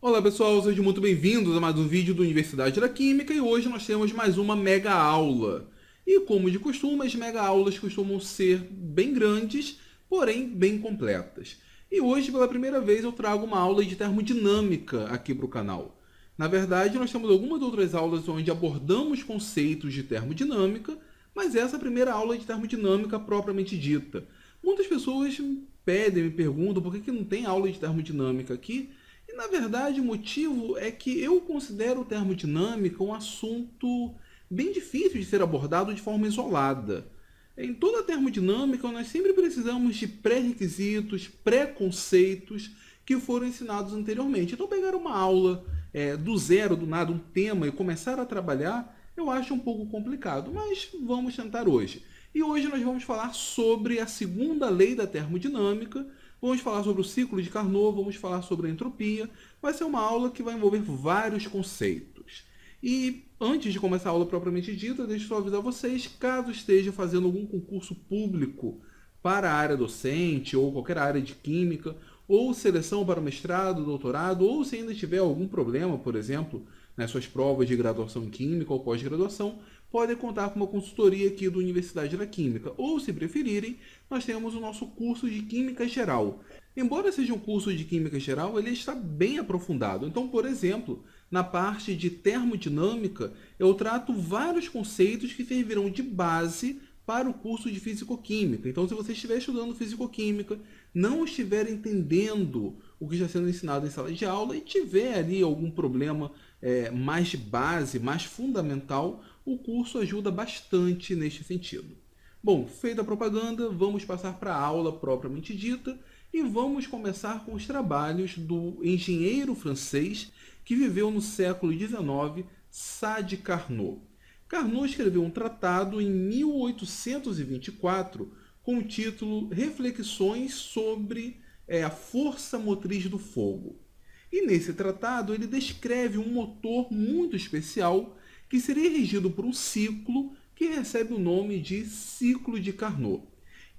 Olá pessoal, sejam muito bem-vindos a mais um vídeo do Universidade da Química e hoje nós temos mais uma mega aula. E como de costume, as mega aulas costumam ser bem grandes, porém bem completas. E hoje, pela primeira vez, eu trago uma aula de termodinâmica aqui para o canal. Na verdade, nós temos algumas outras aulas onde abordamos conceitos de termodinâmica, mas essa é a primeira aula de termodinâmica propriamente dita. Muitas pessoas me perguntam por que não tem aula de termodinâmica aqui. E na verdade o motivo é que eu considero termodinâmica um assunto bem difícil de ser abordado de forma isolada. Em toda a termodinâmica nós sempre precisamos de pré-requisitos, pré-conceitos que foram ensinados anteriormente. Então pegar uma aula do zero, do nada, um tema e começar a trabalhar, eu acho um pouco complicado, mas vamos tentar hoje. E hoje nós vamos falar sobre a segunda lei da termodinâmica, vamos falar sobre o ciclo de Carnot, vamos falar sobre a entropia. Vai ser uma aula que vai envolver vários conceitos. E antes de começar a aula propriamente dita, deixa eu só avisar vocês, caso esteja fazendo algum concurso público para a área docente ou qualquer área de química, ou seleção para mestrado, doutorado, ou se ainda tiver algum problema, por exemplo, nas suas provas de graduação em química ou pós-graduação, podem contar com uma consultoria aqui da Universidade da Química. Ou, se preferirem, nós temos o nosso curso de Química Geral. Embora seja um curso de Química Geral, ele está bem aprofundado. Então, por exemplo, na parte de termodinâmica, eu trato vários conceitos que servirão de base para o curso de Físico-Química. Então, se você estiver estudando Físico-Química, não estiver entendendo o que está sendo ensinado em sala de aula e tiver ali algum problema mais de base, mais fundamental, o curso ajuda bastante neste sentido. Bom, feita a propaganda, vamos passar para a aula propriamente dita e vamos começar com os trabalhos do engenheiro francês que viveu no século XIX, Sade Carnot. Carnot escreveu um tratado em 1824 com o título Reflexões sobre a força motriz do fogo. E nesse tratado ele descreve um motor muito especial que seria regido por um ciclo que recebe o nome de ciclo de Carnot.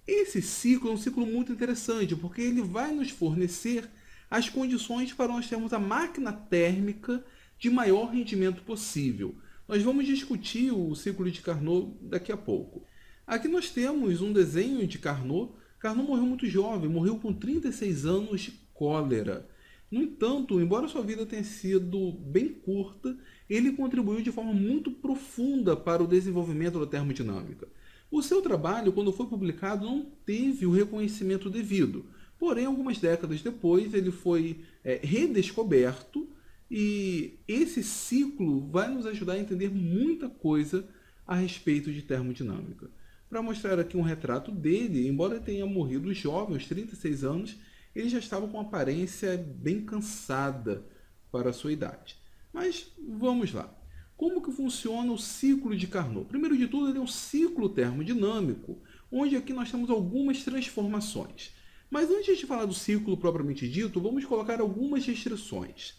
Esse ciclo é um ciclo muito interessante porque ele vai nos fornecer as condições para nós termos a máquina térmica de maior rendimento possível. Nós vamos discutir o ciclo de Carnot daqui a pouco. Aqui nós temos um desenho de Carnot. Carnot morreu muito jovem, morreu com 36 anos de cólera. No entanto, embora sua vida tenha sido bem curta, ele contribuiu de forma muito profunda para o desenvolvimento da termodinâmica. O seu trabalho, quando foi publicado, não teve o reconhecimento devido. Porém, algumas décadas depois, ele foi redescoberto e esse ciclo vai nos ajudar a entender muita coisa a respeito de termodinâmica. Para mostrar aqui um retrato dele, embora tenha morrido jovem, aos 36 anos, ele já estava com uma aparência bem cansada para a sua idade. Mas vamos lá. Como que funciona o ciclo de Carnot? Primeiro de tudo, ele é um ciclo termodinâmico, onde aqui nós temos algumas transformações. Mas antes de falar do ciclo propriamente dito, vamos colocar algumas restrições.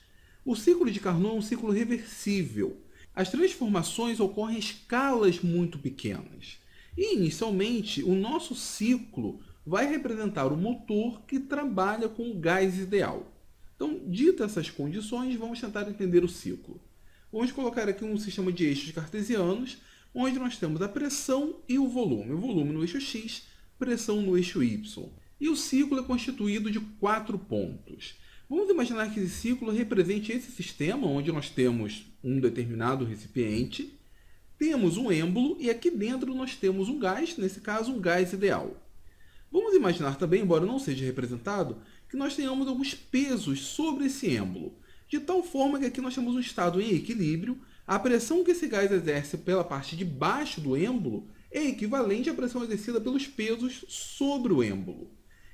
O ciclo de Carnot é um ciclo reversível. As transformações ocorrem em escalas muito pequenas. E, inicialmente, o nosso ciclo vai representar o motor que trabalha com o gás ideal. Então, ditas essas condições, vamos tentar entender o ciclo. Vamos colocar aqui um sistema de eixos cartesianos, onde nós temos a pressão e o volume. O volume no eixo x, pressão no eixo y. E o ciclo é constituído de 4 pontos. Vamos imaginar que esse ciclo represente esse sistema, onde nós temos um determinado recipiente, temos um êmbolo e aqui dentro nós temos um gás, nesse caso um gás ideal. Vamos imaginar também, embora não seja representado, que nós tenhamos alguns pesos sobre esse êmbolo, de tal forma que aqui nós temos um estado em equilíbrio, a pressão que esse gás exerce pela parte de baixo do êmbolo é equivalente à pressão exercida pelos pesos sobre o êmbolo.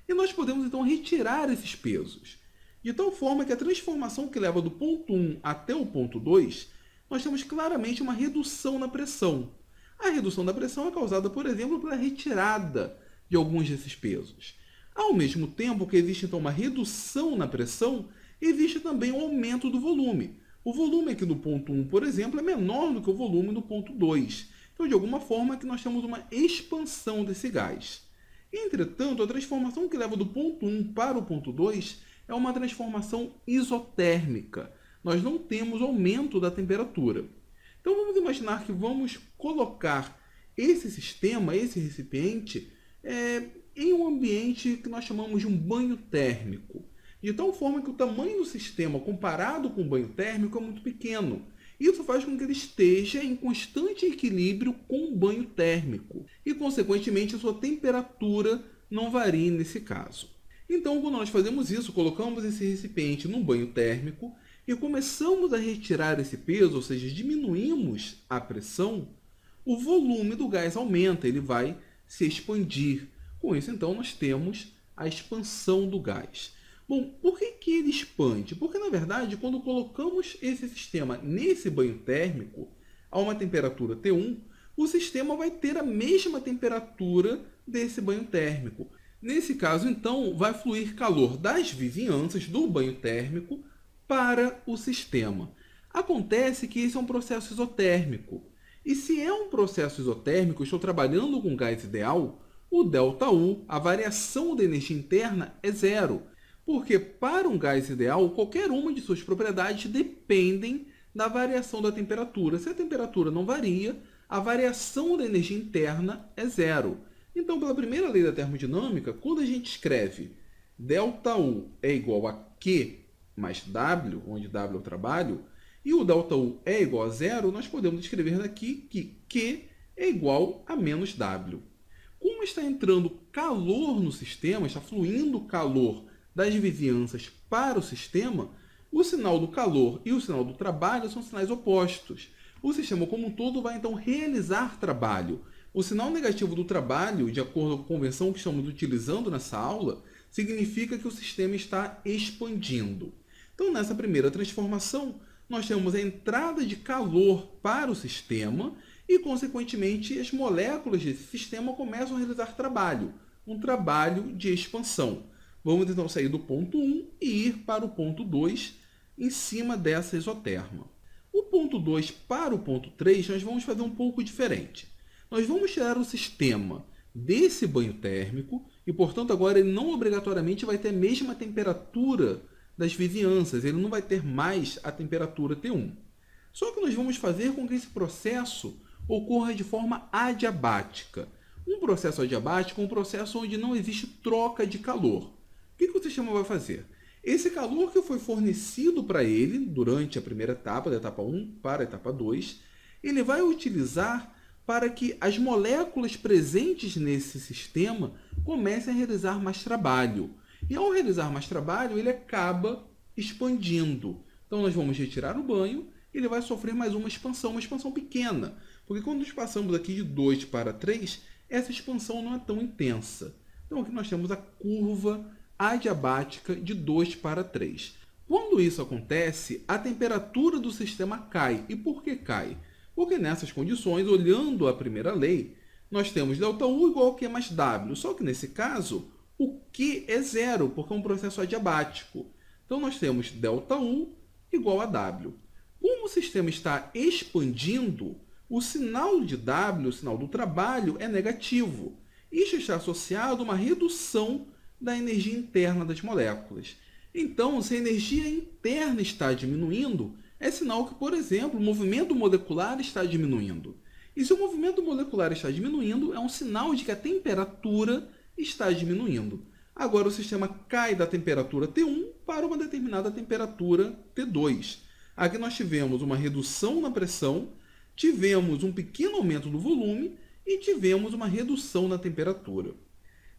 E nós podemos então retirar esses pesos, de tal forma que a transformação que leva do ponto 1 até o ponto 2, nós temos claramente uma redução na pressão. A redução da pressão é causada, por exemplo, pela retirada de alguns desses pesos. Ao mesmo tempo que existe então uma redução na pressão, existe também um aumento do volume. O volume aqui do ponto 1, por exemplo, é menor do que o volume do ponto 2. Então, de alguma forma, aqui nós temos uma expansão desse gás. Entretanto, a transformação que leva do ponto 1 para o ponto 2 é uma transformação isotérmica. Nós não temos aumento da temperatura. Então vamos imaginar que vamos colocar esse sistema, esse recipiente, em um ambiente que nós chamamos de um banho térmico. De tal forma que o tamanho do sistema comparado com o banho térmico é muito pequeno. Isso faz com que ele esteja em constante equilíbrio com o banho térmico e, consequentemente, a sua temperatura não varie nesse caso. Então, quando nós fazemos isso, colocamos esse recipiente num banho térmico e começamos a retirar esse peso, ou seja, diminuímos a pressão, o volume do gás aumenta, ele vai se expandir. Com isso, então, nós temos a expansão do gás. Bom, por que ele expande? Porque, na verdade, quando colocamos esse sistema nesse banho térmico, a uma temperatura T1, o sistema vai ter a mesma temperatura desse banho térmico. Nesse caso, então, vai fluir calor das vizinhanças do banho térmico para o sistema. Acontece que esse é um processo isotérmico. E se é um processo isotérmico, estou trabalhando com gás ideal, o ΔU, a variação da energia interna, é zero. Porque para um gás ideal, qualquer uma de suas propriedades dependem da variação da temperatura. Se a temperatura não varia, a variação da energia interna é zero. Então, pela primeira lei da termodinâmica, quando a gente escreve ΔU é igual a Q mais W, onde W é o trabalho, e o ΔU é igual a zero, nós podemos escrever daqui que Q é igual a menos W. Como está entrando calor no sistema, está fluindo calor das vizinhanças para o sistema, o sinal do calor e o sinal do trabalho são sinais opostos. O sistema como um todo vai então realizar trabalho. O sinal negativo do trabalho, de acordo com a convenção que estamos utilizando nessa aula, significa que o sistema está expandindo. Então, nessa primeira transformação, nós temos a entrada de calor para o sistema e, consequentemente, as moléculas desse sistema começam a realizar trabalho, um trabalho de expansão. Vamos então sair do ponto 1 e ir para o ponto 2 em cima dessa isoterma. O ponto 2 para o ponto 3 nós vamos fazer um pouco diferente. Nós vamos tirar o sistema desse banho térmico e, portanto, agora ele não obrigatoriamente vai ter a mesma temperatura das vizinhanças, ele não vai ter mais a temperatura T1. Só que nós vamos fazer com que esse processo ocorra de forma adiabática. Um processo adiabático é um processo onde não existe troca de calor. O que o sistema vai fazer? Esse calor que foi fornecido para ele durante a primeira etapa, da etapa 1 para a etapa 2, ele vai utilizar para que as moléculas presentes nesse sistema comecem a realizar mais trabalho. E ao realizar mais trabalho, ele acaba expandindo. Então nós vamos retirar o banho, ele vai sofrer mais uma expansão pequena. Porque quando nós passamos aqui de 2 para 3, essa expansão não é tão intensa. Então aqui nós temos a curva adiabática de 2 para 3. Quando isso acontece, a temperatura do sistema cai. E por que cai? Porque nessas condições, olhando a primeira lei, nós temos ΔU igual a Q mais W. Só que nesse caso, o Q é zero, porque é um processo adiabático. Então nós temos ΔU igual a W. Como o sistema está expandindo, o sinal de W, o sinal do trabalho, é negativo. Isso está associado a uma redução da energia interna das moléculas. Então, se a energia interna está diminuindo, é sinal que, por exemplo, o movimento molecular está diminuindo. E se o movimento molecular está diminuindo, é um sinal de que a temperatura está diminuindo. Agora o sistema cai da temperatura T1 para uma determinada temperatura T2. Aqui nós tivemos uma redução na pressão, tivemos um pequeno aumento do volume e tivemos uma redução na temperatura.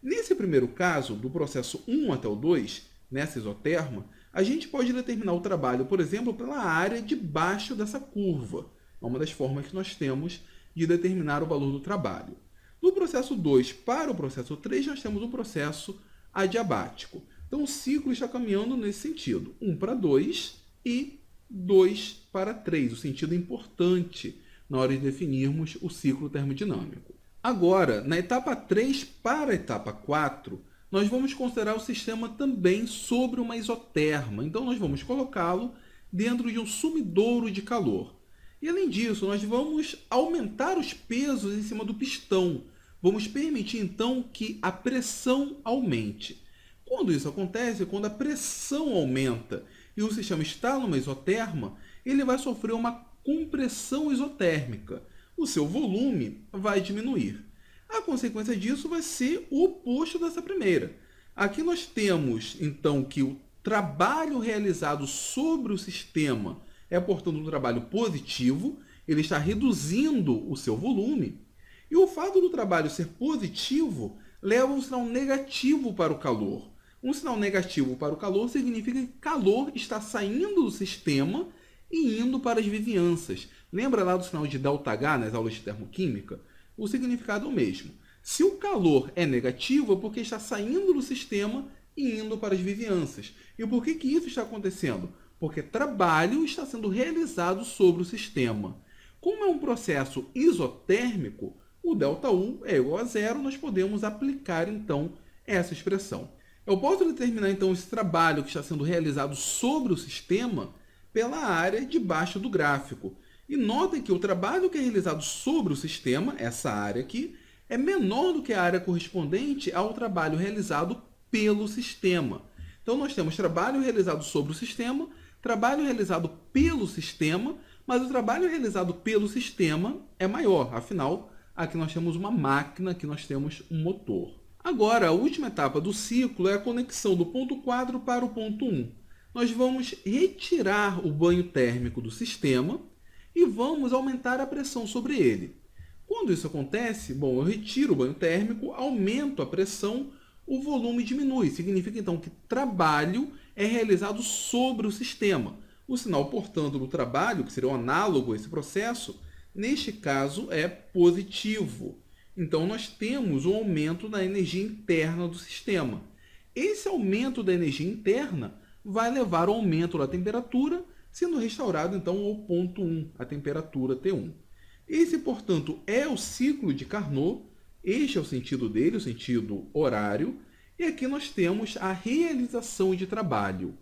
Nesse primeiro caso, do processo 1 até o 2, nessa isoterma, a gente pode determinar o trabalho, por exemplo, pela área debaixo dessa curva. É uma das formas que nós temos de determinar o valor do trabalho. Do processo 2 para o processo 3, nós temos um processo adiabático. Então, o ciclo está caminhando nesse sentido. 1 para 2 e 2 para 3. O sentido é importante na hora de definirmos o ciclo termodinâmico. Agora, na etapa 3 para a etapa 4, nós vamos considerar o sistema também sobre uma isoterma. Então, nós vamos colocá-lo dentro de um sumidouro de calor. E, além disso, nós vamos aumentar os pesos em cima do pistão. Vamos permitir, então, que a pressão aumente. Quando isso acontece, quando a pressão aumenta e o sistema está numa isoterma, ele vai sofrer uma compressão isotérmica. O seu volume vai diminuir. A consequência disso vai ser o oposto dessa primeira. Aqui nós temos, então, que o trabalho realizado sobre o sistema é, portanto, um trabalho positivo, ele está reduzindo o seu volume, e o fato do trabalho ser positivo leva um sinal negativo para o calor. Um sinal negativo para o calor significa que calor está saindo do sistema e indo para as vizinhanças. Lembra lá do sinal de ΔH nas aulas de termoquímica? O significado é o mesmo. Se o calor é negativo, é porque está saindo do sistema e indo para as vizinhanças. E por que isso está acontecendo? Porque trabalho está sendo realizado sobre o sistema. Como é um processo isotérmico, o ΔU é igual a zero, nós podemos aplicar então essa expressão. Eu posso determinar então esse trabalho que está sendo realizado sobre o sistema pela área debaixo do gráfico. E notem que o trabalho que é realizado sobre o sistema, essa área aqui, é menor do que a área correspondente ao trabalho realizado pelo sistema. Então nós temos trabalho realizado sobre o sistema, trabalho realizado pelo sistema, mas o trabalho realizado pelo sistema é maior, afinal, aqui nós temos uma máquina, aqui nós temos um motor. Agora, a última etapa do ciclo é a conexão do ponto 4 para o ponto 1. Nós vamos retirar o banho térmico do sistema e vamos aumentar a pressão sobre ele. Quando isso acontece, bom, eu retiro o banho térmico, aumento a pressão, o volume diminui. Significa então que trabalho é realizado sobre o sistema. O sinal, portanto, do trabalho, que seria o análogo a esse processo, neste caso é positivo. Então, nós temos um aumento da energia interna do sistema. Esse aumento da energia interna vai levar ao aumento da temperatura, sendo restaurado, então, ao ponto 1, a temperatura T1. Esse, portanto, é o ciclo de Carnot. Este é o sentido dele, o sentido horário. E aqui nós temos a realização de trabalho.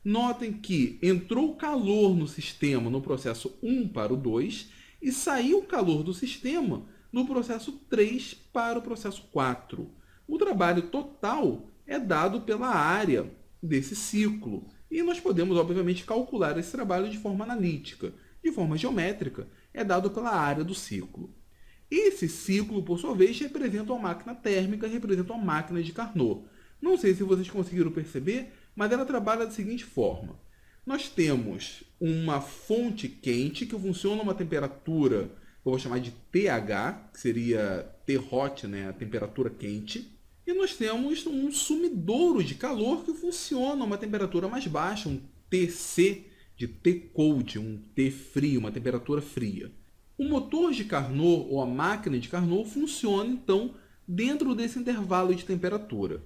Notem que entrou calor no sistema no processo 1 para o 2 e saiu calor do sistema no processo 3 para o processo 4. O trabalho total é dado pela área desse ciclo. E nós podemos, obviamente, calcular esse trabalho de forma analítica. De forma geométrica, é dado pela área do ciclo. Esse ciclo, por sua vez, representa uma máquina térmica, representa uma máquina de Carnot. Não sei se vocês conseguiram perceber, mas ela trabalha da seguinte forma. Nós temos uma fonte quente que funciona a uma temperatura, eu vou chamar de TH, que seria T-hot, né, a temperatura quente. E nós temos um sumidouro de calor que funciona a uma temperatura mais baixa, um TC, de T-cold, um T frio, uma temperatura fria. O motor de Carnot, ou a máquina de Carnot, funciona, então, dentro desse intervalo de temperatura.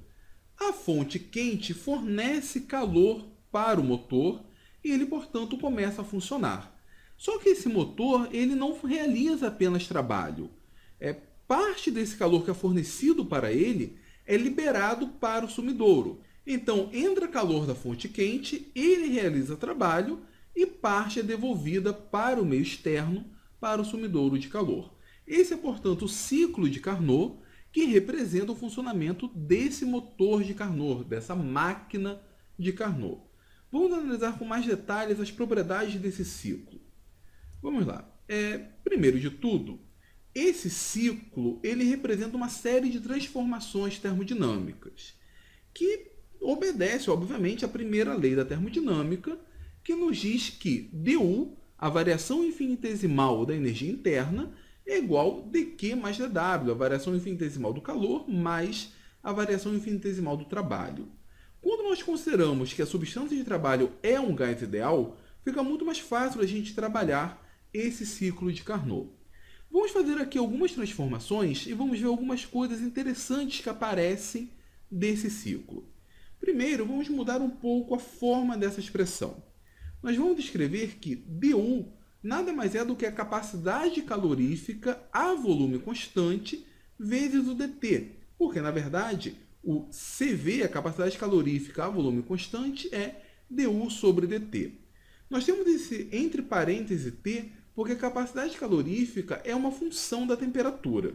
A fonte quente fornece calor para o motor e ele, portanto, começa a funcionar. Só que esse motor ele não realiza apenas trabalho. Parte desse calor que é fornecido para ele é liberado para o sumidouro. Então, entra calor da fonte quente, ele realiza trabalho e parte é devolvida para o meio externo, para o sumidouro de calor. Esse é, portanto, o ciclo de Carnot, que representa o funcionamento desse motor de Carnot, dessa máquina de Carnot. Vamos analisar com mais detalhes as propriedades desse ciclo. Vamos lá. Primeiro de tudo, esse ciclo ele representa uma série de transformações termodinâmicas, que obedece, obviamente, à primeira lei da termodinâmica, que nos diz que dU, a variação infinitesimal da energia interna, é igual a dQ mais dW, a variação infinitesimal do calor mais a variação infinitesimal do trabalho. Quando nós consideramos que a substância de trabalho é um gás ideal, fica muito mais fácil a gente trabalhar esse ciclo de Carnot. Vamos fazer aqui algumas transformações e vamos ver algumas coisas interessantes que aparecem desse ciclo. Primeiro, vamos mudar um pouco a forma dessa expressão. Nós vamos descrever que dU nada mais é do que a capacidade calorífica a volume constante vezes o dt, porque, na verdade, o CV, a capacidade calorífica a volume constante, é dU sobre dt. Nós temos esse entre parênteses T porque a capacidade calorífica é uma função da temperatura.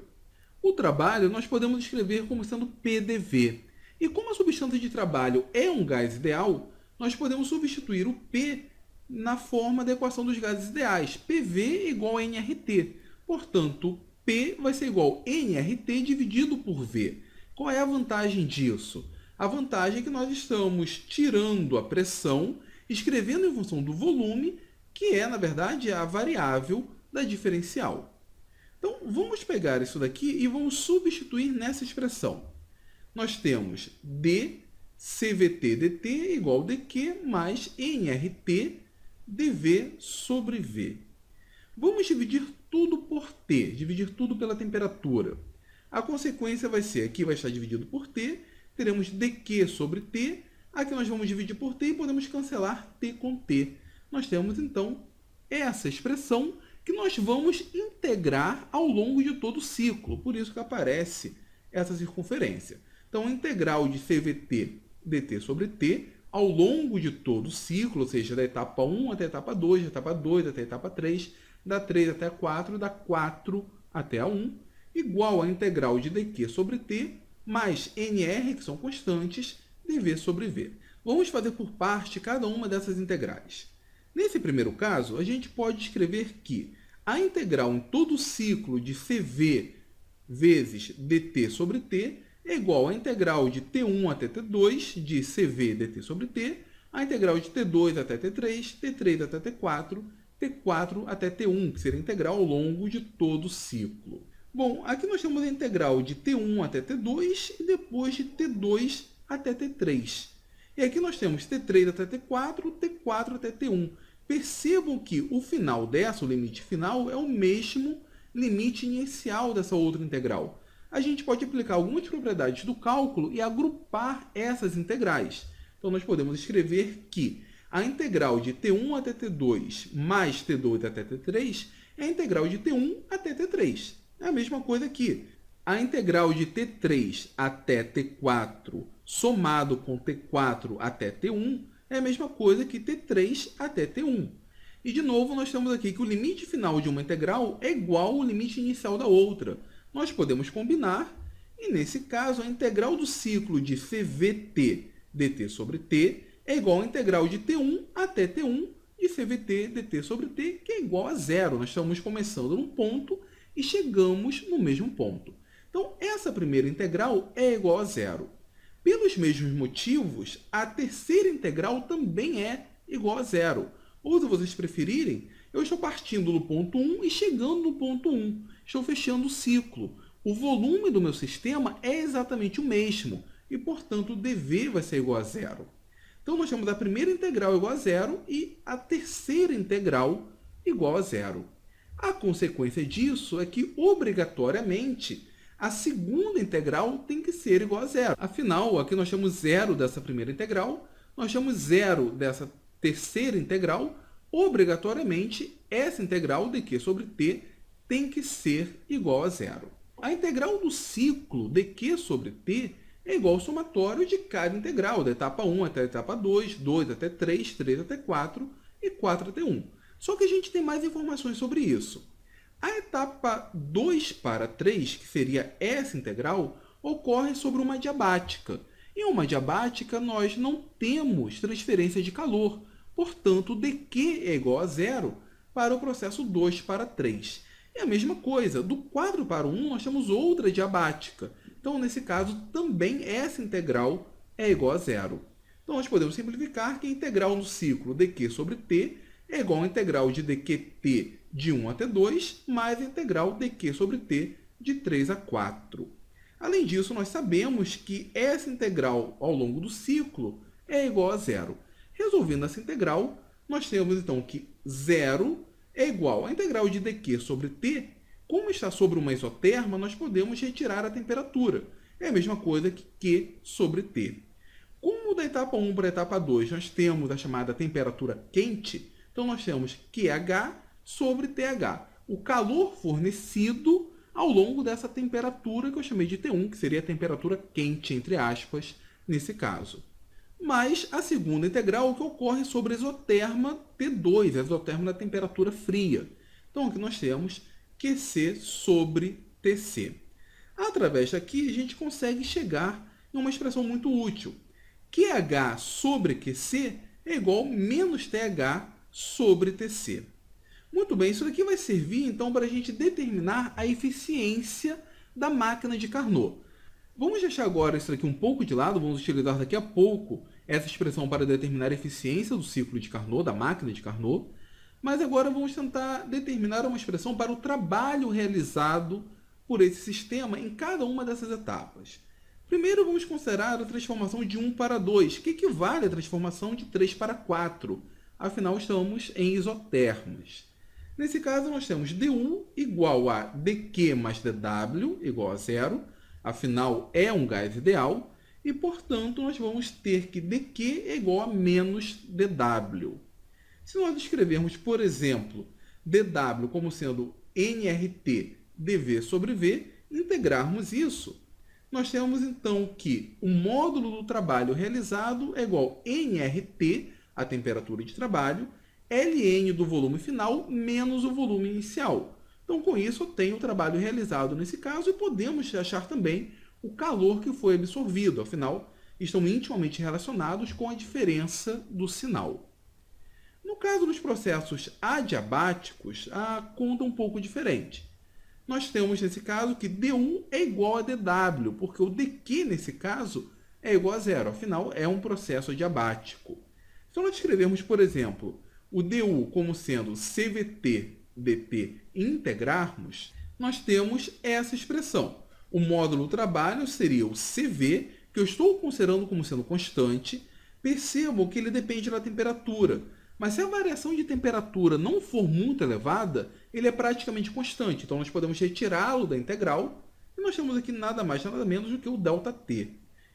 O trabalho nós podemos escrever como sendo PDV. E como a substância de trabalho é um gás ideal, nós podemos substituir o P na forma da equação dos gases ideais. PV igual a nRT. Portanto, P vai ser igual a nRT dividido por V. Qual é a vantagem disso? A vantagem é que nós estamos tirando a pressão, escrevendo em função do volume, que é, na verdade, a variável da diferencial. Então, vamos pegar isso daqui e vamos substituir nessa expressão. Nós temos d CVT dt igual a dq mais nRT dV sobre V. Vamos dividir tudo por T, dividir tudo pela temperatura. A consequência vai ser, aqui vai estar dividido por T, teremos dq sobre T, aqui nós vamos dividir por T e podemos cancelar T com T. Nós temos, então, essa expressão que nós vamos integrar ao longo de todo o ciclo, por isso que aparece essa circunferência. Então, a integral de CVT dt sobre T ao longo de todo o ciclo, ou seja, da etapa 1 até a etapa 2, da etapa 2 até a etapa 3, da 3 até a 4, da 4 até a 1, igual à integral de dq sobre T mais nr, que são constantes, dv sobre v. Vamos fazer por parte cada uma dessas integrais. Nesse primeiro caso, a gente pode escrever que a integral em todo o ciclo de CV vezes dt sobre t é igual à integral de t1 até t2 de CV dt sobre t, a integral de t2 até t3, t3 até t4, t4 até t1, que seria a integral ao longo de todo o ciclo. Bom, aqui nós temos a integral de t1 até t2 e depois de t2 até t3. E aqui nós temos t3 até t4, t4 até t1. Percebam que o final dessa, o limite final, é o mesmo limite inicial dessa outra integral. A gente pode aplicar algumas propriedades do cálculo e agrupar essas integrais. Então, nós podemos escrever que a integral de t1 até t2 mais t2 até t3 é a integral de t1 até t3. É a mesma coisa aqui. A integral de t3 até t4 somado com t4 até t1 é a mesma coisa que t3 até t1. E, de novo, nós temos aqui que o limite final de uma integral é igual ao limite inicial da outra. Nós podemos combinar, e, nesse caso, a integral do ciclo de CVT dt sobre t é igual à integral de t1 até t1 de CVT dt sobre t, que é igual a zero. Nós estamos começando num ponto e chegamos no mesmo ponto. Então, essa primeira integral é igual a zero. Pelos mesmos motivos, a terceira integral também é igual a zero. Ou, se vocês preferirem, eu estou partindo do ponto 1 e chegando no ponto 1. Estou fechando o ciclo. O volume do meu sistema é exatamente o mesmo e, portanto, o dV vai ser igual a zero. Então, nós temos a primeira integral igual a zero e a terceira integral igual a zero. A consequência disso é que, obrigatoriamente, a segunda integral tem que ser igual a zero. Afinal, aqui nós temos zero dessa primeira integral, nós temos zero dessa terceira integral, obrigatoriamente, essa integral dq sobre t tem que ser igual a zero. A integral do ciclo dq sobre t é igual ao somatório de cada integral, da etapa 1 até a etapa 2, 2 até 3, 3 até 4 e 4 até 1. Só que a gente tem mais informações sobre isso. A etapa 2 para 3, que seria essa integral, ocorre sobre uma adiabática. Em uma adiabática, nós não temos transferência de calor. Portanto, dq é igual a zero para o processo 2 para 3. É a mesma coisa. Do 4 para 1, nós temos outra adiabática. Então, nesse caso, também essa integral é igual a zero. Então, nós podemos simplificar que a integral no ciclo dq sobre t é igual à integral de dqt de 1 até 2, mais a integral dq sobre t de 3 a 4. Além disso, nós sabemos que essa integral ao longo do ciclo é igual a zero. Resolvendo essa integral, nós temos então que zero é igual à integral de dq sobre t. Como está sobre uma isoterma, nós podemos retirar a temperatura. É a mesma coisa que Q sobre T. Como da etapa 1 para a etapa 2 nós temos a chamada temperatura quente, então nós temos QH sobre TH, o calor fornecido ao longo dessa temperatura que eu chamei de T1, que seria a temperatura quente, entre aspas, nesse caso. Mas a segunda integral que ocorre sobre a isoterma T2, a isoterma da temperatura fria. Então aqui nós temos QC sobre TC. Através daqui a gente consegue chegar em uma expressão muito útil. QH sobre QC é igual a menos TH sobre TC. Muito bem, isso daqui vai servir então para a gente determinar a eficiência da máquina de Carnot. Vamos deixar agora isso daqui um pouco de lado, vamos utilizar daqui a pouco essa expressão para determinar a eficiência do ciclo de Carnot, da máquina de Carnot, mas agora vamos tentar determinar uma expressão para o trabalho realizado por esse sistema em cada uma dessas etapas. Primeiro vamos considerar a transformação de 1 para 2, que equivale à transformação de 3 para 4, afinal estamos em isotermos. Nesse caso nós temos du igual a dq mais dw igual a zero, afinal é um gás ideal, e portanto nós vamos ter que dq é igual a menos dw. Se nós escrevermos, por exemplo, dw como sendo nRT dv sobre v, integrarmos isso, nós temos então que o módulo do trabalho realizado é igual a nRT, a temperatura de trabalho, ln do volume final menos o volume inicial. Então, com isso, eu tenho o trabalho realizado nesse caso e podemos achar também o calor que foi absorvido. Afinal, estão intimamente relacionados com a diferença do sinal. No caso dos processos adiabáticos, a conta é um pouco diferente. Nós temos, nesse caso, que d1 é igual a dw, porque o dq, nesse caso, é igual a zero. Afinal, é um processo adiabático. Se nós escrevermos, por exemplo, o du como sendo cvt dt e integrarmos, nós temos essa expressão. O módulo do trabalho seria o CV, que eu estou considerando como sendo constante. Percebam que ele depende da temperatura. Mas se a variação de temperatura não for muito elevada, ele é praticamente constante. Então, nós podemos retirá-lo da integral e nós temos aqui nada mais, nada menos do que o ΔT.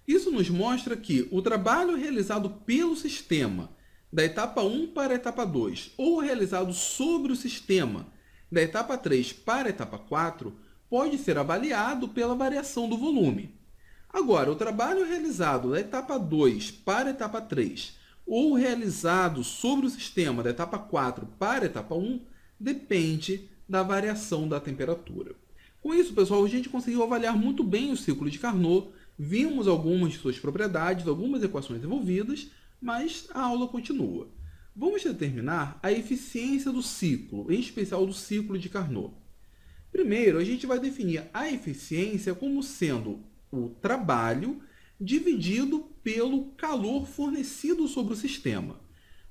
Isso nos mostra que o trabalho realizado pelo sistema da etapa 1 para a etapa 2 ou realizado sobre o sistema da etapa 3 para a etapa 4 pode ser avaliado pela variação do volume. Agora, o trabalho realizado da etapa 2 para a etapa 3 ou realizado sobre o sistema da etapa 4 para a etapa 1 depende da variação da temperatura. Com isso, pessoal, a gente conseguiu avaliar muito bem o ciclo de Carnot, vimos algumas de suas propriedades, algumas equações envolvidas, mas a aula continua. Vamos determinar a eficiência do ciclo, em especial do ciclo de Carnot. Primeiro, a gente vai definir a eficiência como sendo o trabalho dividido pelo calor fornecido sobre o sistema.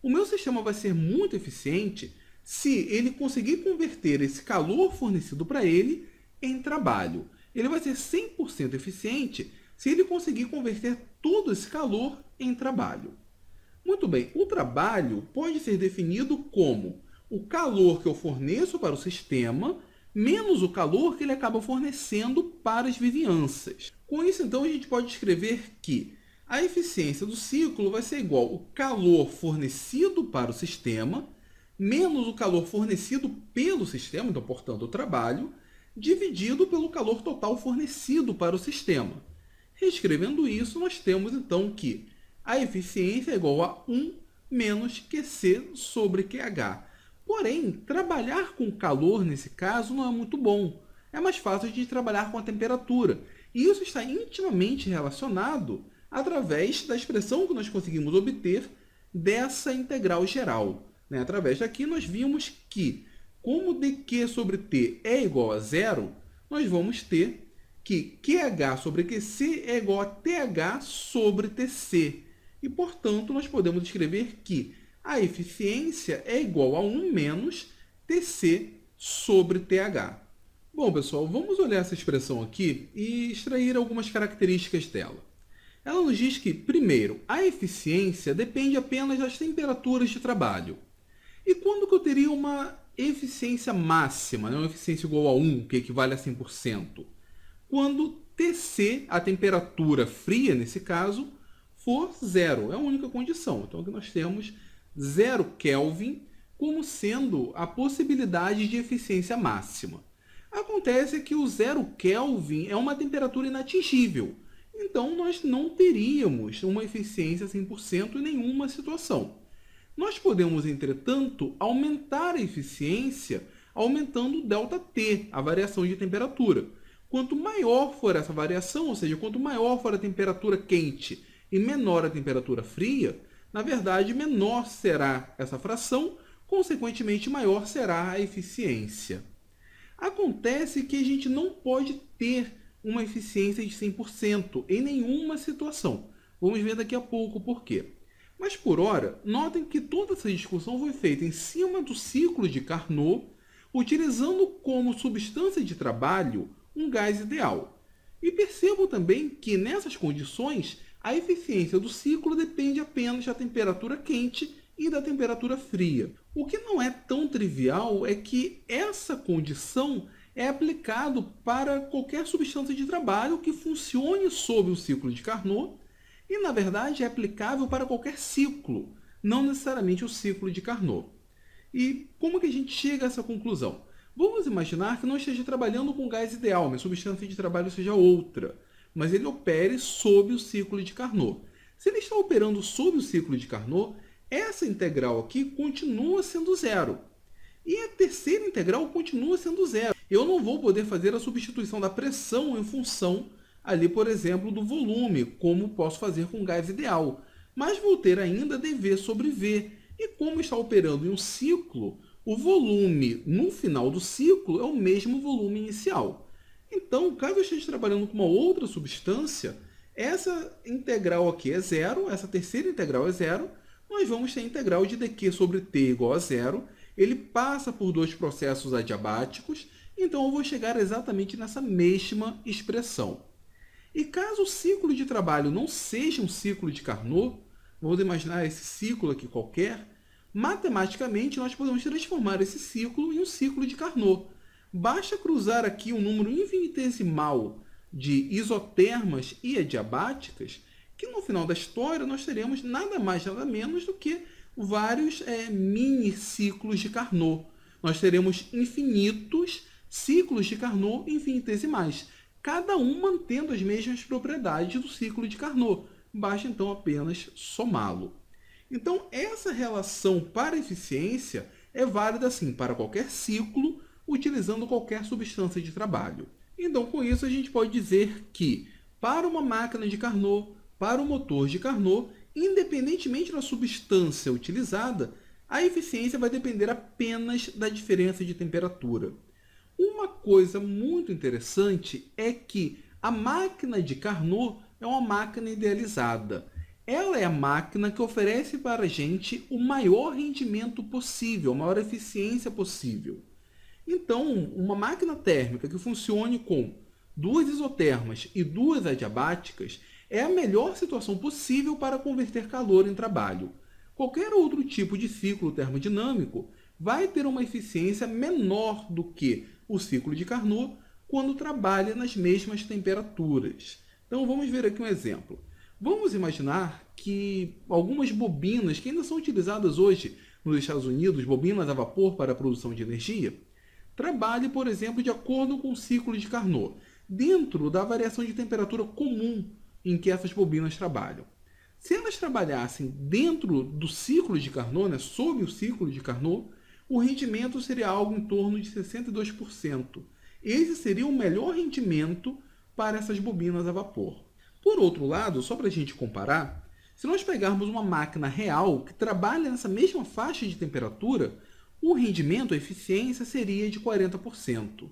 O meu sistema vai ser muito eficiente se ele conseguir converter esse calor fornecido para ele em trabalho. Ele vai ser 100% eficiente se ele conseguir converter todo esse calor em trabalho. Muito bem, o trabalho pode ser definido como o calor que eu forneço para o sistema menos o calor que ele acaba fornecendo para as vizinhanças. Com isso, então, a gente pode escrever que a eficiência do ciclo vai ser igual ao calor fornecido para o sistema menos o calor fornecido pelo sistema, então, portanto, o trabalho, dividido pelo calor total fornecido para o sistema. Reescrevendo isso, nós temos, então, que a eficiência é igual a 1 menos QC sobre QH. Porém, trabalhar com calor, nesse caso, não é muito bom. É mais fácil de trabalhar com a temperatura. E isso está intimamente relacionado através da expressão que nós conseguimos obter dessa integral geral. Através daqui, nós vimos que, como dq sobre t é igual a zero, nós vamos ter que QH sobre QC é igual a TH sobre TC. E, portanto, nós podemos escrever que a eficiência é igual a 1 menos TC sobre TH. Bom, pessoal, vamos olhar essa expressão aqui e extrair algumas características dela. Ela nos diz que, primeiro, a eficiência depende apenas das temperaturas de trabalho. E quando que eu teria uma eficiência máxima, uma eficiência igual a 1, que equivale a 100%? Quando TC, a temperatura fria, nesse caso, for zero. É a única condição. Então, aqui nós temos 0 Kelvin como sendo a possibilidade de eficiência máxima. Acontece que o 0 Kelvin é uma temperatura inatingível. Então, nós não teríamos uma eficiência 100% em nenhuma situação. Nós podemos, entretanto, aumentar a eficiência aumentando o ΔT, a variação de temperatura. Quanto maior for essa variação, ou seja, quanto maior for a temperatura quente e menor a temperatura fria, na verdade, menor será essa fração, consequentemente, maior será a eficiência. Acontece que a gente não pode ter uma eficiência de 100% em nenhuma situação. Vamos ver daqui a pouco o porquê. Mas por hora, notem que toda essa discussão foi feita em cima do ciclo de Carnot, utilizando como substância de trabalho um gás ideal. E percebam também que nessas condições, a eficiência do ciclo depende apenas da temperatura quente e da temperatura fria. O que não é tão trivial é que essa condição é aplicado para qualquer substância de trabalho que funcione sob o ciclo de Carnot e, na verdade, é aplicável para qualquer ciclo, não necessariamente o ciclo de Carnot. E como que a gente chega a essa conclusão? Vamos imaginar que não esteja trabalhando com gás ideal, minha substância de trabalho seja outra, mas ele opere sob o ciclo de Carnot. Se ele está operando sob o ciclo de Carnot, essa integral aqui continua sendo zero. E a terceira integral continua sendo zero. Eu não vou poder fazer a substituição da pressão em função, ali, por exemplo, do volume, como posso fazer com gás ideal. Mas vou ter ainda dV sobre V. E como está operando em um ciclo, o volume no final do ciclo é o mesmo volume inicial. Então, caso eu esteja trabalhando com uma outra substância, essa integral aqui é zero, essa terceira integral é zero, nós vamos ter a integral de dq sobre t igual a zero, ele passa por dois processos adiabáticos, então eu vou chegar exatamente nessa mesma expressão. E caso o ciclo de trabalho não seja um ciclo de Carnot, vamos imaginar esse ciclo aqui qualquer, matematicamente nós podemos transformar esse ciclo em um ciclo de Carnot. Basta cruzar aqui um número infinitesimal de isotermas e adiabáticas, que no final da história nós teremos nada mais nada menos do que vários mini ciclos de Carnot. Nós teremos infinitos ciclos de Carnot infinitesimais, cada um mantendo as mesmas propriedades do ciclo de Carnot. Basta então apenas somá-lo. Então essa relação para eficiência é válida assim para qualquer ciclo, utilizando qualquer substância de trabalho. Então com isso a gente pode dizer que para uma máquina de Carnot, para um motor de Carnot, independentemente da substância utilizada, a eficiência vai depender apenas da diferença de temperatura. Uma coisa muito interessante é que a máquina de Carnot é uma máquina idealizada. Ela é a máquina que oferece para a gente o maior rendimento possível, a maior eficiência possível. Então, uma máquina térmica que funcione com duas isotermas e duas adiabáticas é a melhor situação possível para converter calor em trabalho. Qualquer outro tipo de ciclo termodinâmico vai ter uma eficiência menor do que o ciclo de Carnot quando trabalha nas mesmas temperaturas. Então vamos ver aqui um exemplo. Vamos imaginar que algumas bobinas que ainda são utilizadas hoje nos Estados Unidos, bobinas a vapor para a produção de energia, trabalhem, por exemplo, de acordo com o ciclo de Carnot, dentro da variação de temperatura comum em que essas bobinas trabalham. Se elas trabalhassem dentro do ciclo de Carnot, sob o ciclo de Carnot, o rendimento seria algo em torno de 62%. Esse seria o melhor rendimento para essas bobinas a vapor. Por outro lado, só para a gente comparar, se nós pegarmos uma máquina real que trabalha nessa mesma faixa de temperatura, o rendimento, a eficiência, seria de 40%.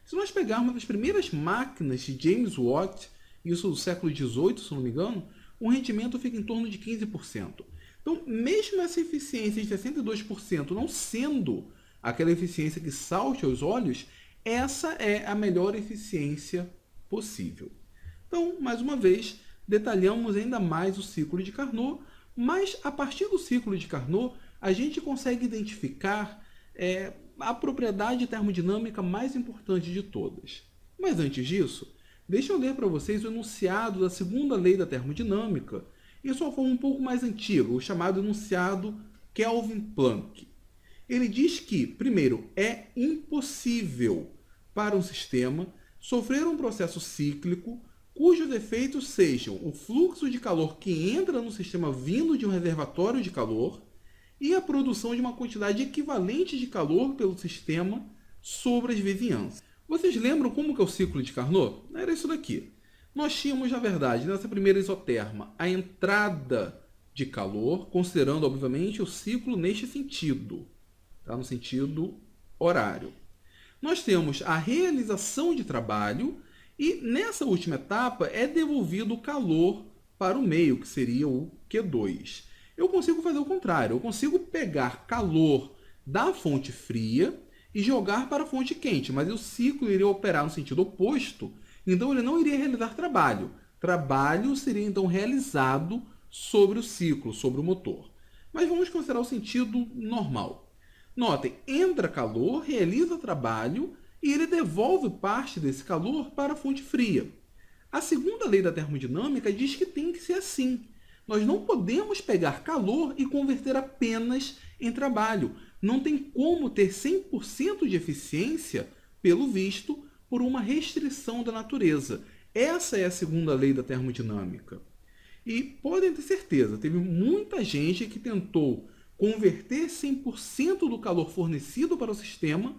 Se nós pegarmos as primeiras máquinas de James Watt, isso do século XVIII, se não me engano, o rendimento fica em torno de 15%. Então, mesmo essa eficiência de 62% não sendo aquela eficiência que salte aos olhos, essa é a melhor eficiência possível. Então, mais uma vez, detalhamos ainda mais o ciclo de Carnot, mas a partir do ciclo de Carnot, a gente consegue identificar a propriedade termodinâmica mais importante de todas. Mas antes disso, deixa eu ler para vocês o enunciado da segunda lei da termodinâmica, em sua forma um pouco mais antiga, o chamado enunciado Kelvin-Planck. Ele diz que, primeiro, é impossível para um sistema sofrer um processo cíclico cujos efeitos sejam o fluxo de calor que entra no sistema vindo de um reservatório de calor e a produção de uma quantidade equivalente de calor pelo sistema sobre as vizinhanças. Vocês lembram como que é o ciclo de Carnot? Era isso daqui. Nós tínhamos, na verdade, nessa primeira isoterma, a entrada de calor, considerando, obviamente, o ciclo neste sentido, tá? No sentido horário. Nós temos a realização de trabalho e, nessa última etapa, é devolvido o calor para o meio, que seria o Q2. Eu consigo fazer o contrário. Eu consigo pegar calor da fonte fria e jogar para a fonte quente, mas o ciclo iria operar no sentido oposto, então ele não iria realizar trabalho. Trabalho seria então realizado sobre o ciclo, sobre o motor. Mas vamos considerar o sentido normal. Notem, entra calor, realiza trabalho e ele devolve parte desse calor para a fonte fria. A segunda lei da termodinâmica diz que tem que ser assim. Nós não podemos pegar calor e converter apenas em trabalho. Não tem como ter 100% de eficiência, pelo visto, por uma restrição da natureza. Essa é a segunda lei da termodinâmica. E podem ter certeza, teve muita gente que tentou converter 100% do calor fornecido para o sistema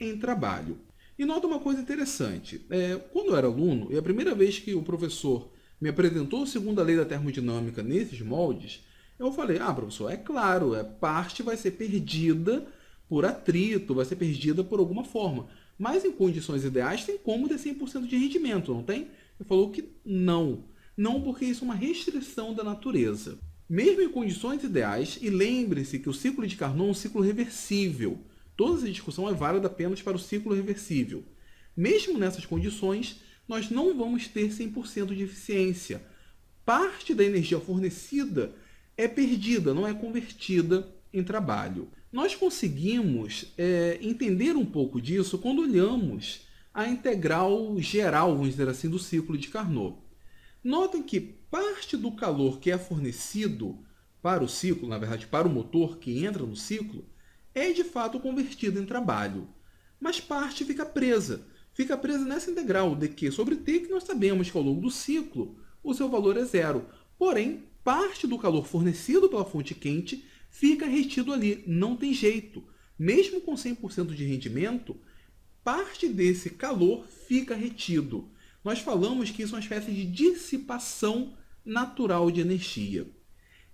em trabalho. E nota uma coisa interessante. Quando eu era aluno, e a primeira vez que o professor me apresentou a segunda lei da termodinâmica nesses moldes, eu falei, professor, é claro, parte vai ser perdida por atrito, vai ser perdida por alguma forma. Mas em condições ideais tem como ter 100% de rendimento, não tem? Ele falou que não. Não, porque isso é uma restrição da natureza. Mesmo em condições ideais, e lembre-se que o ciclo de Carnot é um ciclo reversível. Toda essa discussão é válida apenas para o ciclo reversível. Mesmo nessas condições, nós não vamos ter 100% de eficiência. Parte da energia fornecida é perdida, não é convertida em trabalho. Nós conseguimos entender um pouco disso quando olhamos a integral geral, vamos dizer assim, do ciclo de Carnot. Notem que parte do calor que é fornecido para o ciclo, na verdade para o motor que entra no ciclo, é de fato convertido em trabalho. Mas parte fica presa. Fica presa nessa integral dq sobre t, que nós sabemos que ao longo do ciclo o seu valor é zero. Porém, parte do calor fornecido pela fonte quente fica retido ali. Não tem jeito. Mesmo com 100% de rendimento, parte desse calor fica retido. Nós falamos que isso é uma espécie de dissipação natural de energia.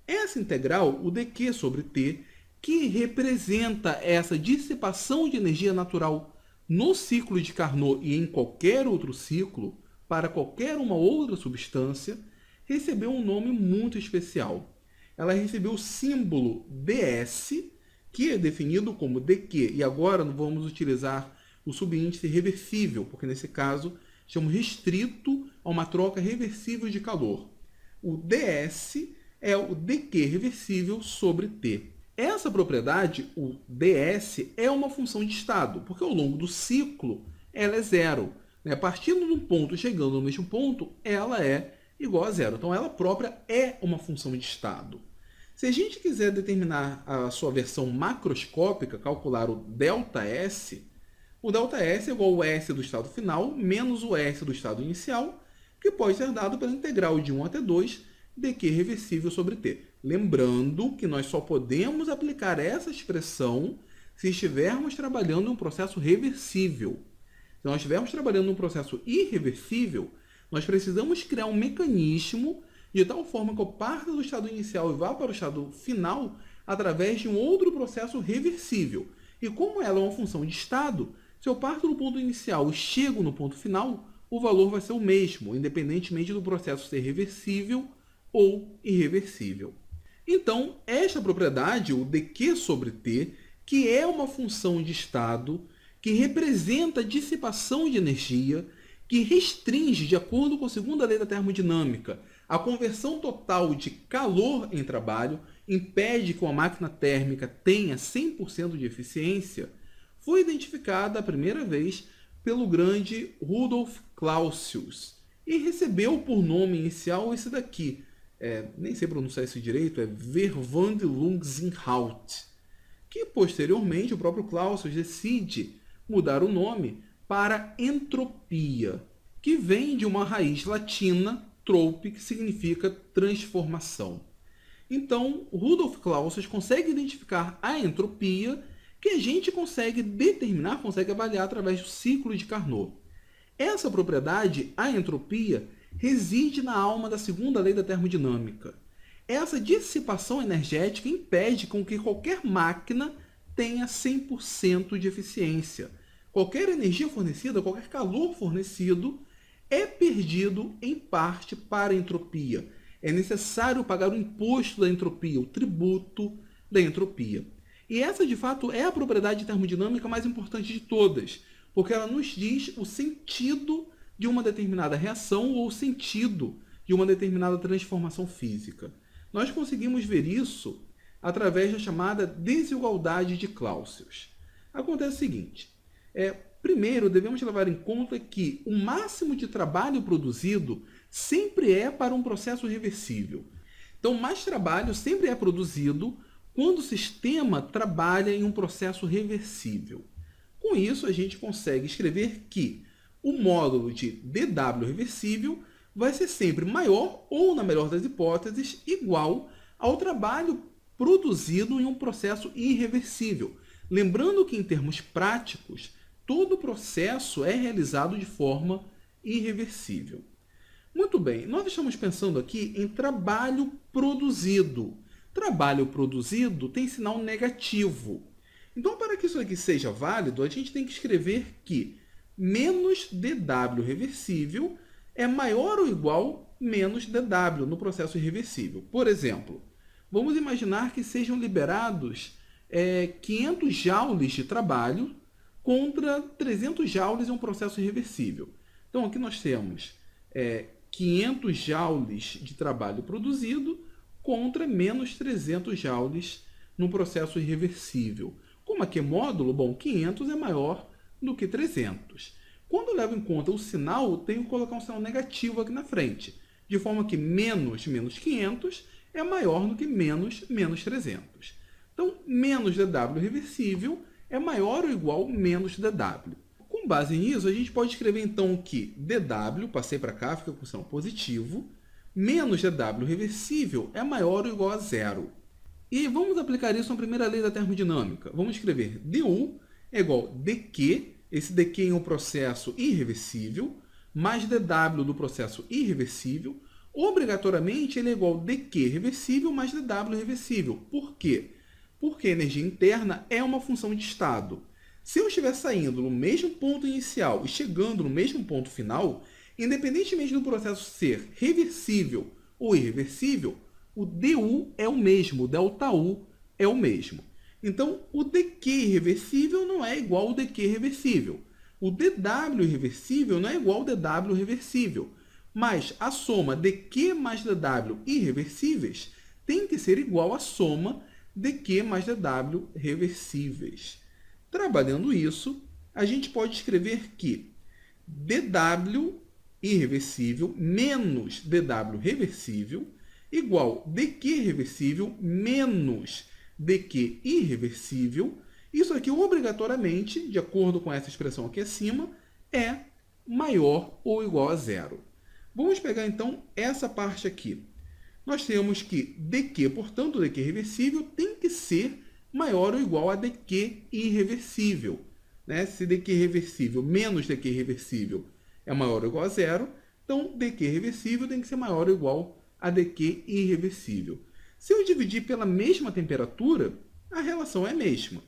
Essa integral, o dq sobre t, que representa essa dissipação de energia natural no ciclo de Carnot e em qualquer outro ciclo, para qualquer uma outra substância, recebeu um nome muito especial. Ela recebeu o símbolo ds, que é definido como dq, e agora vamos utilizar o subíndice reversível, porque nesse caso estamos restrito a uma troca reversível de calor. O ds é o dq reversível sobre t. Essa propriedade, o ds, é uma função de estado, porque ao longo do ciclo ela é zero. Partindo de um ponto e chegando no mesmo ponto, ela é igual a zero. Então, ela própria é uma função de estado. Se a gente quiser determinar a sua versão macroscópica, calcular o ΔS, o ΔS é igual ao S do estado final menos o S do estado inicial, que pode ser dado pela integral de 1 até 2 dq reversível sobre t. Lembrando que nós só podemos aplicar essa expressão se estivermos trabalhando em um processo reversível. Se nós estivermos trabalhando em um processo irreversível, nós precisamos criar um mecanismo de tal forma que eu parta do estado inicial e vá para o estado final através de um outro processo reversível. E como ela é uma função de estado, se eu parto do ponto inicial e chego no ponto final, o valor vai ser o mesmo, independentemente do processo ser reversível ou irreversível. Então, esta propriedade, o dq sobre t, que é uma função de estado, que representa a dissipação de energia, que restringe, de acordo com a segunda lei da termodinâmica, a conversão total de calor em trabalho, impede que uma máquina térmica tenha 100% de eficiência, foi identificada a primeira vez pelo grande Rudolf Clausius e recebeu por nome inicial esse daqui. Nem sei pronunciar isso direito, é Verwandlungsinhalt, que posteriormente o próprio Clausius decide mudar o nome para entropia, que vem de uma raiz latina, trope, que significa transformação. Então, Rudolf Clausius consegue identificar a entropia, que a gente consegue determinar, consegue avaliar através do ciclo de Carnot. Essa propriedade, a entropia, reside na alma da segunda lei da termodinâmica. Essa dissipação energética impede com que qualquer máquina tenha 100% de eficiência. Qualquer energia fornecida, qualquer calor fornecido é perdido em parte para a entropia. É necessário pagar o imposto da entropia, o tributo da entropia. E essa, de fato, é a propriedade termodinâmica mais importante de todas, porque ela nos diz o sentido de uma determinada reação ou o sentido de uma determinada transformação física. Nós conseguimos ver isso através da chamada desigualdade de Clausius. Acontece o seguinte, primeiro devemos levar em conta que o máximo de trabalho produzido sempre é para um processo reversível. Então, mais trabalho sempre é produzido quando o sistema trabalha em um processo reversível. Com isso, a gente consegue escrever que o módulo de dW reversível vai ser sempre maior ou, na melhor das hipóteses, igual ao trabalho produzido em um processo irreversível. Lembrando que, em termos práticos, todo processo é realizado de forma irreversível. Muito bem, nós estamos pensando aqui em trabalho produzido. Trabalho produzido tem sinal negativo. Então, para que isso aqui seja válido, a gente tem que escrever que menos dW reversível é maior ou igual a menos dW no processo irreversível. Por exemplo, vamos imaginar que sejam liberados 500 joules de trabalho contra 300 joules em um processo irreversível. Então, aqui nós temos 500 joules de trabalho produzido contra menos 300 joules no processo irreversível. Como aqui é módulo, bom, 500 é maior do que 300. Quando eu levo em conta o sinal, eu tenho que colocar um sinal negativo aqui na frente, de forma que menos 500 é maior do que menos 300. Então, menos dW reversível é maior ou igual a menos dW. Com base nisso, a gente pode escrever então que dW, passei para cá, fica com sinal positivo, menos dW reversível é maior ou igual a zero. E vamos aplicar isso na primeira lei da termodinâmica. Vamos escrever dU é igual a dQ, esse dQ em um processo irreversível, mais dW do processo irreversível. Obrigatoriamente, ele é igual a dQ reversível mais dW reversível. Por quê? Porque a energia interna é uma função de estado. Se eu estiver saindo no mesmo ponto inicial e chegando no mesmo ponto final, independentemente do processo ser reversível ou irreversível, o dU é o mesmo, o ΔU é o mesmo. Então, o dQ irreversível não é igual ao dQ reversível. O dW irreversível não é igual ao dW reversível. Mas a soma dQ mais dW irreversíveis tem que ser igual à soma dQ mais dW reversíveis. Trabalhando isso, a gente pode escrever que dW irreversível menos dW reversível igual dQ reversível menos dQ irreversível. Isso aqui, obrigatoriamente, de acordo com essa expressão aqui acima, é maior ou igual a zero. Vamos pegar, então, essa parte aqui. Nós temos que dQ, portanto, dQ reversível tem que ser maior ou igual a dQ irreversível. Se dQ reversível menos dQ reversível é maior ou igual a zero, então dQ reversível tem que ser maior ou igual a dQ irreversível. Se eu dividir pela mesma temperatura, a relação é a mesma.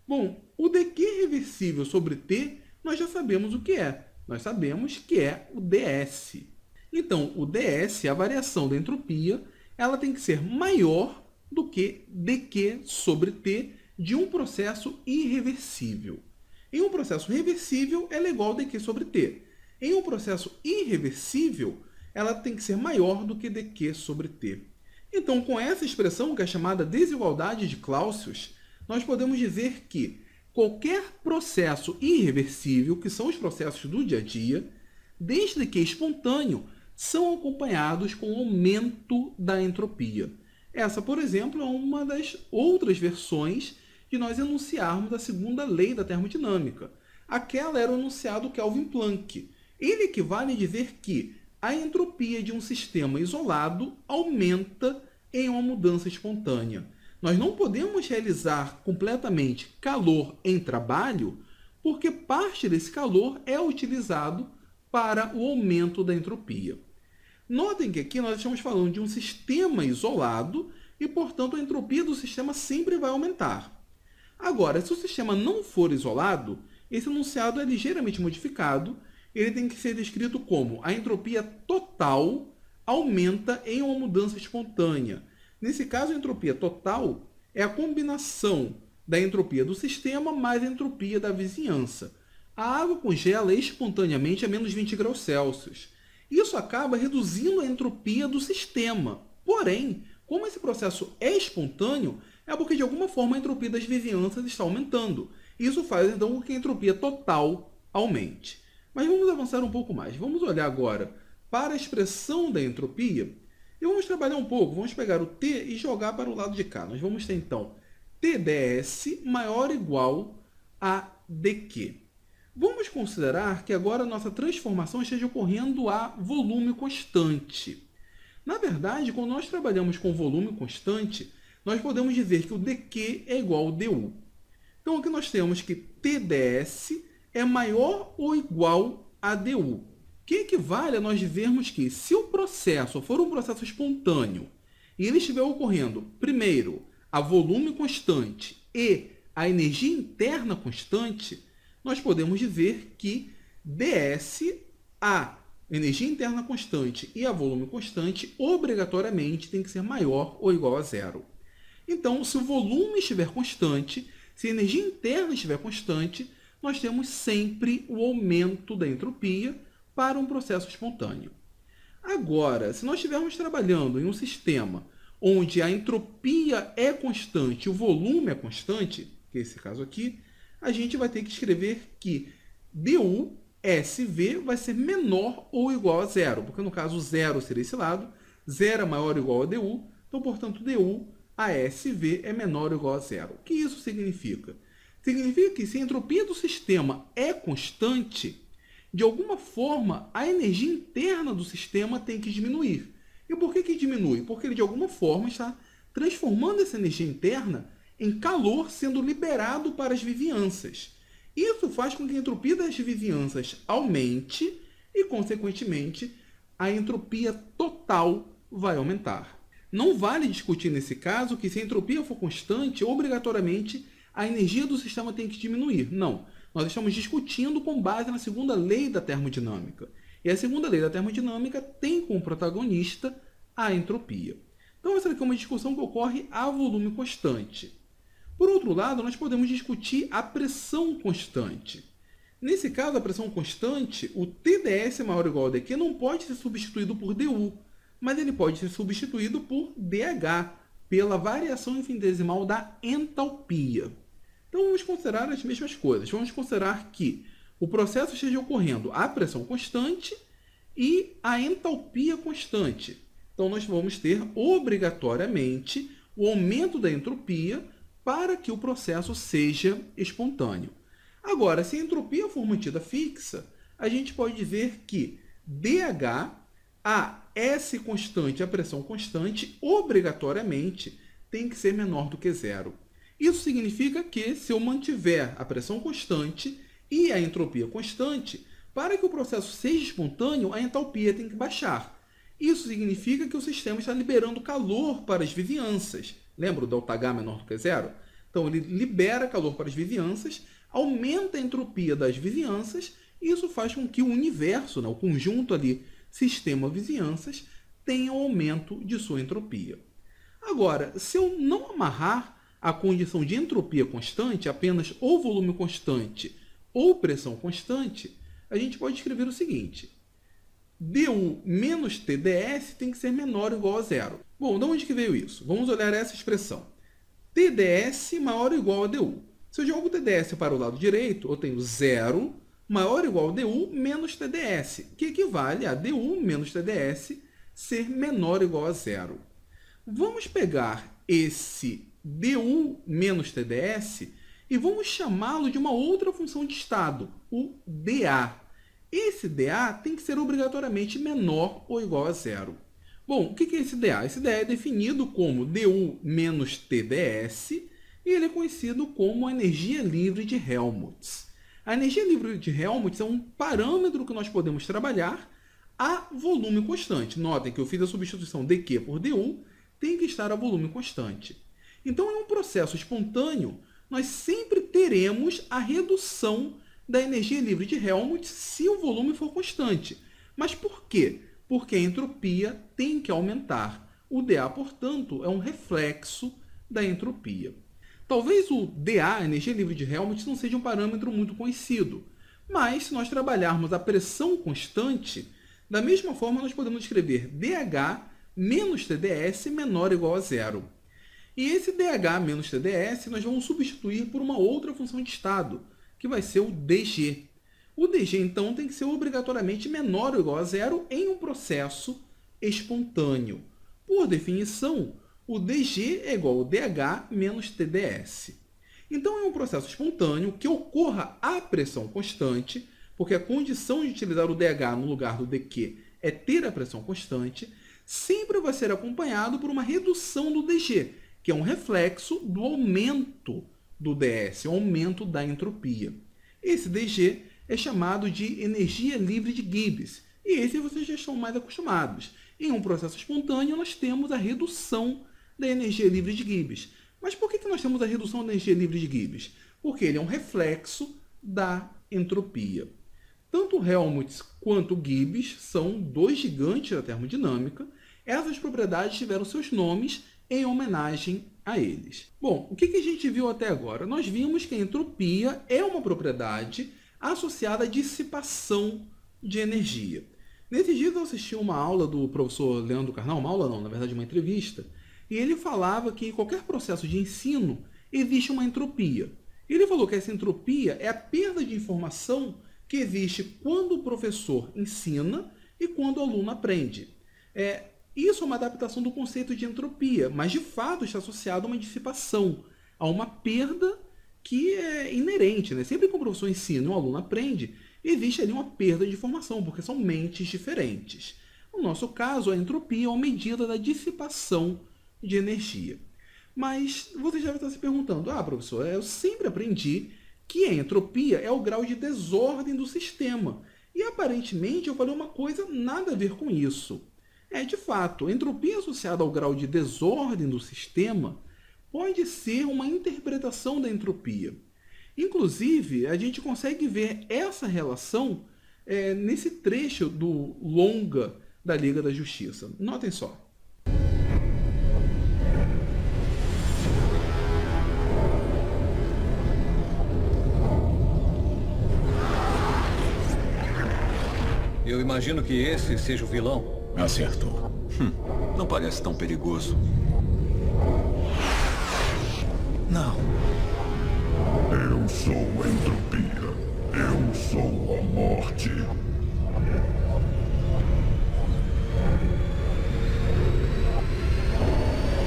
Bom, o dQ reversível sobre T, nós já sabemos o que é. Nós sabemos que é o ds. Então, o ds, a variação da entropia, ela tem que ser maior do que dQ sobre T de um processo irreversível. Em um processo reversível, ela é igual a dQ sobre T. Em um processo irreversível, ela tem que ser maior do que dQ sobre T. Então, com essa expressão, que é chamada desigualdade de Clausius, nós podemos dizer que qualquer processo irreversível, que são os processos do dia a dia, desde que espontâneo, são acompanhados com aumento da entropia. Essa, por exemplo, é uma das outras versões de nós enunciarmos a segunda lei da termodinâmica. Aquela era o enunciado Kelvin-Planck. Ele equivale a dizer que a entropia de um sistema isolado aumenta em uma mudança espontânea. Nós não podemos realizar completamente calor em trabalho, porque parte desse calor é utilizado para o aumento da entropia. Notem que aqui nós estamos falando de um sistema isolado e, portanto, a entropia do sistema sempre vai aumentar. Agora, se o sistema não for isolado, esse enunciado é ligeiramente modificado. Ele tem que ser descrito como a entropia total aumenta em uma mudança espontânea. Nesse caso, a entropia total é a combinação da entropia do sistema mais a entropia da vizinhança. A água congela espontaneamente a menos 20 graus Celsius. Isso acaba reduzindo a entropia do sistema. Porém, como esse processo é espontâneo, é porque de alguma forma a entropia das vizinhanças está aumentando. Isso faz então com que a entropia total aumente. Mas vamos avançar um pouco mais. Vamos olhar agora para a expressão da entropia e vamos trabalhar um pouco. Vamos pegar o T e jogar para o lado de cá. Nós vamos ter então TdS maior ou igual a dQ. Vamos considerar que agora a nossa transformação esteja ocorrendo a volume constante. Na verdade, quando nós trabalhamos com volume constante, nós podemos dizer que o dQ é igual ao du. Então, aqui nós temos que TdS é maior ou igual a du, que equivale a nós vermos que, se o processo for um processo espontâneo e ele estiver ocorrendo, primeiro, a volume constante e a energia interna constante, nós podemos dizer que ds, a energia interna constante e a volume constante, obrigatoriamente tem que ser maior ou igual a zero. Então, se o volume estiver constante, se a energia interna estiver constante, nós temos sempre o aumento da entropia para um processo espontâneo. Agora, se nós estivermos trabalhando em um sistema onde a entropia é constante e o volume é constante, que é esse caso aqui, a gente vai ter que escrever que dUSV vai ser menor ou igual a zero, porque no caso zero seria esse lado, zero é maior ou igual a du, então, portanto, dUASV é menor ou igual a zero. O que isso significa? Significa que se a entropia do sistema é constante, de alguma forma a energia interna do sistema tem que diminuir. E por que diminui? Porque ele de alguma forma está transformando essa energia interna em calor sendo liberado para as vizinhanças. Isso faz com que a entropia das vizinhanças aumente e, consequentemente, a entropia total vai aumentar. Não vale discutir nesse caso que se a entropia for constante, obrigatoriamente a energia do sistema tem que diminuir. Não. Nós estamos discutindo com base na segunda lei da termodinâmica. E a segunda lei da termodinâmica tem como protagonista a entropia. Então, essa aqui é uma discussão que ocorre a volume constante. Por outro lado, nós podemos discutir a pressão constante. Nesse caso, a pressão constante, o TdS maior ou igual a dQ não pode ser substituído por du, mas ele pode ser substituído por dH, pela variação infinitesimal da entalpia. Então, vamos considerar as mesmas coisas. Vamos considerar que o processo esteja ocorrendo a pressão constante e a entalpia constante. Então, nós vamos ter, obrigatoriamente, o aumento da entropia para que o processo seja espontâneo. Agora, se a entropia for mantida fixa, a gente pode dizer que dH, a S constante, a pressão constante, obrigatoriamente tem que ser menor do que zero. Isso significa que, se eu mantiver a pressão constante e a entropia constante, para que o processo seja espontâneo, a entalpia tem que baixar. Isso significa que o sistema está liberando calor para as vizinhanças. Lembra o ΔH menor do que zero? Então, ele libera calor para as vizinhanças, aumenta a entropia das vizinhanças, e isso faz com que o universo, o conjunto ali, sistema-vizinhanças, tenha um aumento de sua entropia. Agora, se eu não amarrar a condição de entropia constante, apenas ou volume constante ou pressão constante, a gente pode escrever o seguinte: du menos TdS tem que ser menor ou igual a zero. Bom, de onde que veio isso? Vamos olhar essa expressão. TdS maior ou igual a du. Se eu jogo o TdS para o lado direito, eu tenho zero maior ou igual a du menos TdS, que equivale a du menos TdS ser menor ou igual a zero. Vamos pegar esse du menos TdS e vamos chamá-lo de uma outra função de estado, o dA. Esse dA tem que ser obrigatoriamente menor ou igual a zero. Bom, o que é esse dA? Esse dA é definido como du menos TdS e ele é conhecido como a energia livre de Helmholtz. A energia livre de Helmholtz é um parâmetro que nós podemos trabalhar a volume constante. Notem que eu fiz a substituição de Q por du, tem que estar a volume constante. Então, em um processo espontâneo, nós sempre teremos a redução da energia livre de Helmholtz se o volume for constante. Mas por quê? Porque a entropia tem que aumentar. O dA, portanto, é um reflexo da entropia. Talvez o dA, energia livre de Helmholtz, não seja um parâmetro muito conhecido, mas se nós trabalharmos a pressão constante, da mesma forma nós podemos escrever dH menos TdS menor ou igual a zero. E esse dH menos TdS nós vamos substituir por uma outra função de estado, que vai ser o dG. O dG, então, tem que ser obrigatoriamente menor ou igual a zero em um processo espontâneo. Por definição, o dG é igual ao dH menos TdS. Então, em um processo espontâneo que ocorra a pressão constante, porque a condição de utilizar o dH no lugar do dQ é ter a pressão constante, sempre vai ser acompanhado por uma redução do dG, que é um reflexo do aumento do ds, o aumento da entropia. Esse dG é chamado de energia livre de Gibbs, e esse vocês já estão mais acostumados. Em um processo espontâneo, nós temos a redução da energia livre de Gibbs. Mas por que nós temos a redução da energia livre de Gibbs? Porque ele é um reflexo da entropia. Tanto Helmholtz quanto Gibbs são dois gigantes da termodinâmica. Essas propriedades tiveram seus nomes em homenagem a eles. Bom, o que a gente viu até agora? Nós vimos que a entropia é uma propriedade associada à dissipação de energia. Nesses dias eu assisti uma aula do professor Leandro Carnal, uma aula não, na verdade uma entrevista, e ele falava que em qualquer processo de ensino existe uma entropia. Ele falou que essa entropia é a perda de informação que existe quando o professor ensina e quando o aluno aprende. Isso é uma adaptação do conceito de entropia, mas de fato está associado a uma dissipação, a uma perda que é inerente. Sempre que o professor ensina e o aluno aprende, existe ali uma perda de informação, porque são mentes diferentes. No nosso caso, a entropia é uma medida da dissipação de energia. Mas você já está se perguntando, professor, eu sempre aprendi que a entropia é o grau de desordem do sistema. E aparentemente eu falei uma coisa nada a ver com isso. De fato, a entropia associada ao grau de desordem do sistema pode ser uma interpretação da entropia. Inclusive, a gente consegue ver essa relação nesse trecho do longa da Liga da Justiça. Notem só. Eu imagino que esse seja o vilão. Acertou. Não parece tão perigoso. Não. Eu sou a entropia. Eu sou a morte.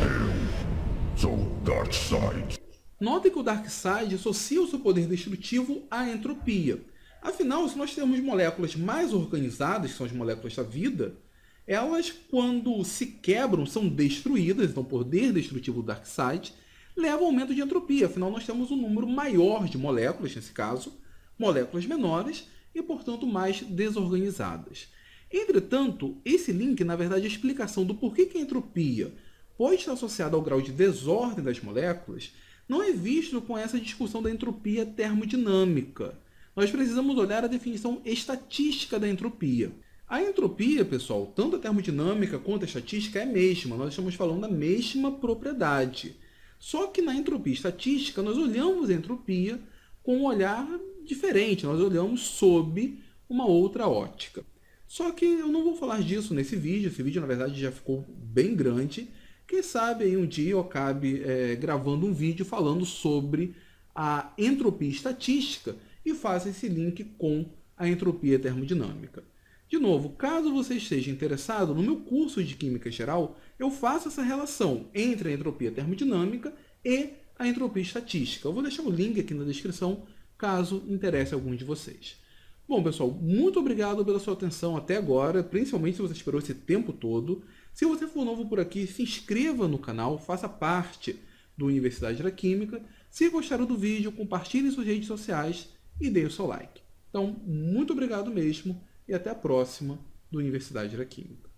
Eu sou o Darkseid. Notem que o Darkseid associa o seu poder destrutivo à entropia. Afinal, se nós temos moléculas mais organizadas, que são as moléculas da vida, elas, quando se quebram, são destruídas, então o poder destrutivo do Darkseid leva ao aumento de entropia. Afinal, nós temos um número maior de moléculas, nesse caso, moléculas menores e, portanto, mais desorganizadas. Entretanto, esse link, na verdade, é a explicação do porquê que a entropia pode estar associada ao grau de desordem das moléculas, não é visto com essa discussão da entropia termodinâmica. Nós precisamos olhar a definição estatística da entropia. A entropia, pessoal, tanto a termodinâmica quanto a estatística é a mesma. Nós estamos falando da mesma propriedade. Só que na entropia estatística, nós olhamos a entropia com um olhar diferente. Nós olhamos sob uma outra ótica. Só que eu não vou falar disso nesse vídeo. Esse vídeo, na verdade, já ficou bem grande. Quem sabe aí um dia eu acabe gravando um vídeo falando sobre a entropia estatística e faça esse link com a entropia termodinâmica. De novo, caso você esteja interessado, no meu curso de Química Geral, eu faço essa relação entre a entropia termodinâmica e a entropia estatística. Eu vou deixar o link aqui na descrição, caso interesse a algum de vocês. Bom, pessoal, muito obrigado pela sua atenção até agora, principalmente se você esperou esse tempo todo. Se você for novo por aqui, se inscreva no canal, faça parte do Universidade da Química. Se gostaram do vídeo, compartilhe em suas redes sociais e dê o seu like. Então, muito obrigado mesmo e até a próxima do Universidade da Química.